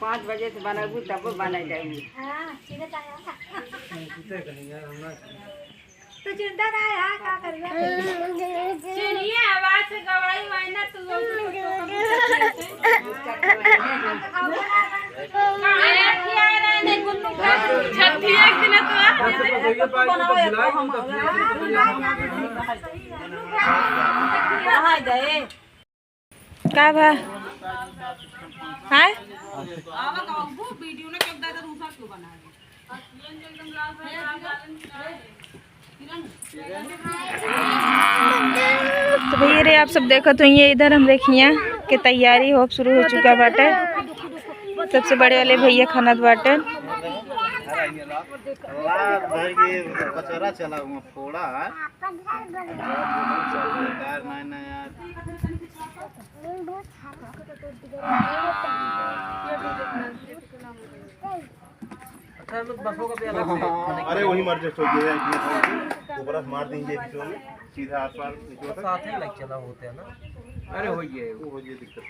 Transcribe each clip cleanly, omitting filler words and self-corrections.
5 बजे से बनाबू तब बना जाएगी। तो चिंता ना है का करबे सुनिए आवाज से गवाई वाइना तू छठी एक दिन तो कहां गए का बा हां आवा कहू वीडियो ने कब दादा रूसा क्यों बना रहे एकदम लाल तो भैया रे आप सब देखो तो ये इधर हम देखिए के तैयारी हो शुरू हो चुका बाटे। सबसे बड़े वाले भैया खाना बाटे। कचरा चला हुआ फोड़ा अरे वही मर हो गया ऊपर मार देंगे सीधा आसपास साथ ही लग चला होते हैं ना। अरे हो गया वो हो गया दिक्कत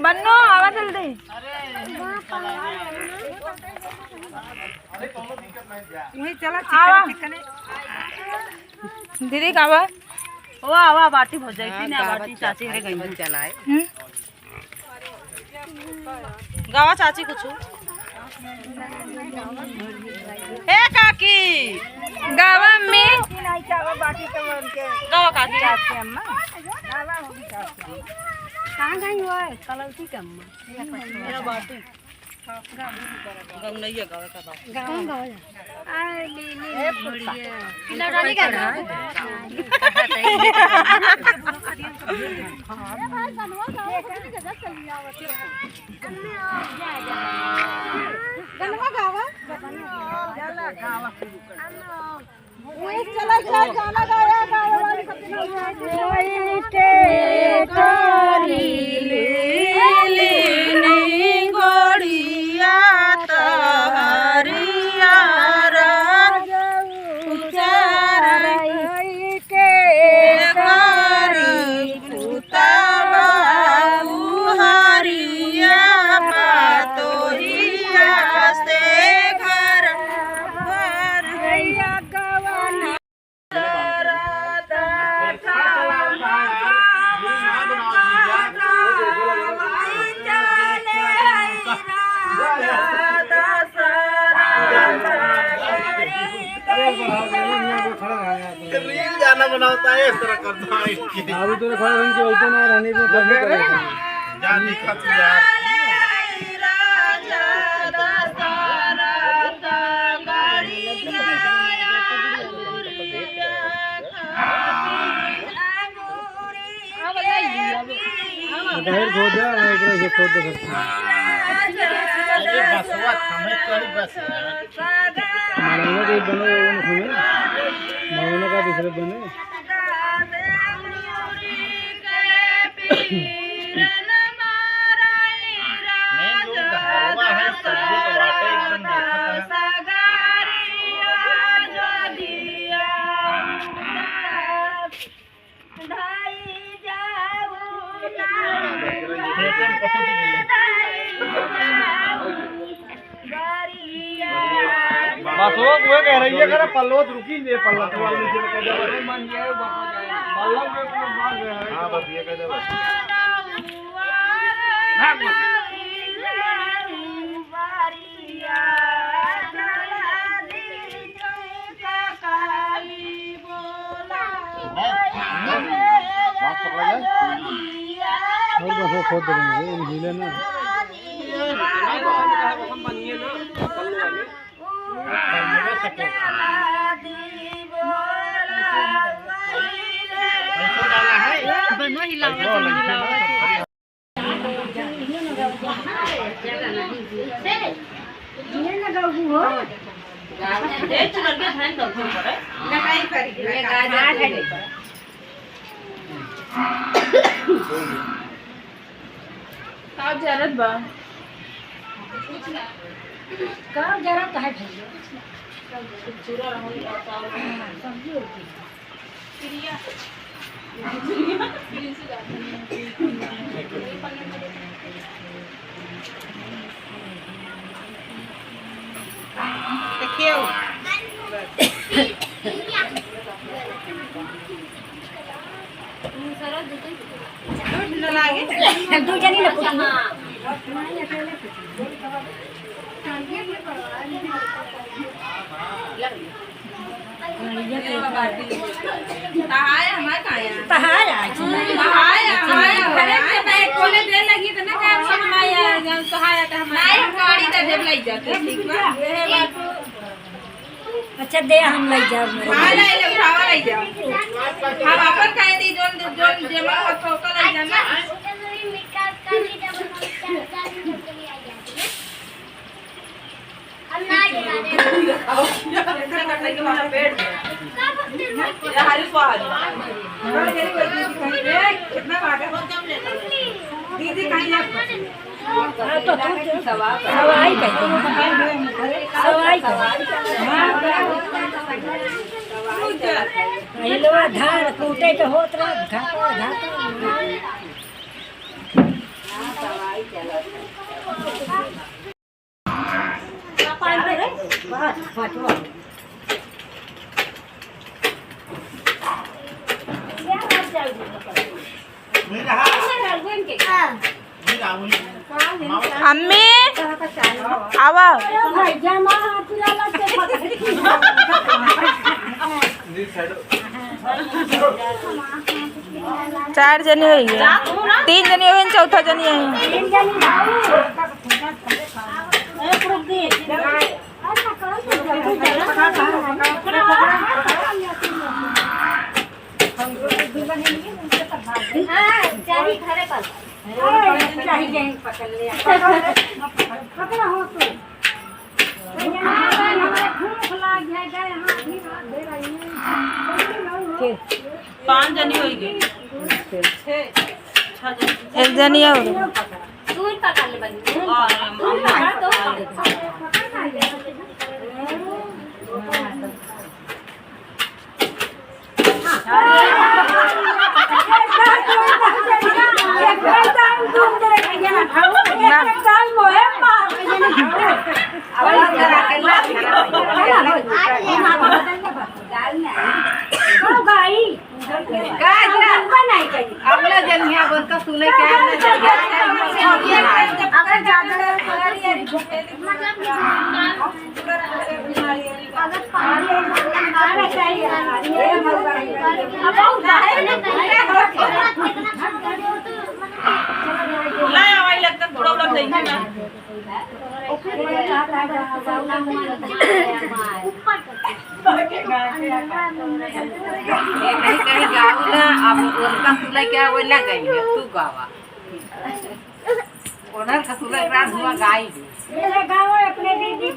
बन्नो आवा जल्दी। दीदी का बा ओ आवा बाटी हो जाएगी ना बाटी चाची रे गई चलाए गावा चाची कुछ ए काकी गावा में गावा काकी चाची अम्मा गावा होगी चाची कहां गई हो कलौती के अम्मा मेरा बाटी गाँव नहीं है गाँव का गाँव आए लीली बढ़िया लड़ाई कर रहा है गनवा गावा चला गावा वो चला गाना गाया गावा वाली सबने करी लीली गोड़िया तहरिया है। बनाता है इस तरह करता है अभी तो खड़ा रंग के बोलते ना रहने में कभी करेगा जा दिखत यार बाहर खो जा इधर से खो दे ये बसवा थमे चली बस मालूम है बने वो हमें मालूम का दूसरे बने मेन जो हलवा है सब्जी तो वाटे एकदम देखता है पहुंच गई बस वो कह रही है करे पल्लो रुकी नहीं पल्ला तो वाला नीचे कर दे मन गया वापस जाए पल्ला में मार गया हां बस ये कह दे बस भाग मत बात पकड़ा जाए और बस खो देंगे हिले ना हम बनिए ना पल्लो वाले सके पैसा डाला है बनो हिलावा जरूरत बा का जरूरत है दो जनी अच्छा दे हम ले जाओ दीदी कहीं सवाई धार कूटे के होत अम्मी आवा चार जने हुई है 3 जने हुई चौथा जनी है पांच जनी हो गई एक जनी और अगला जन यहाँ बोल का सुने क्या ला आवाई लगता प्रॉब्लम नहीं है ना कहीं गाँव अब उनका सुला क्या वो लग गई है तू गावा ओनर का सुला रात हुआ गाई मेरे गाँव अपने दीदी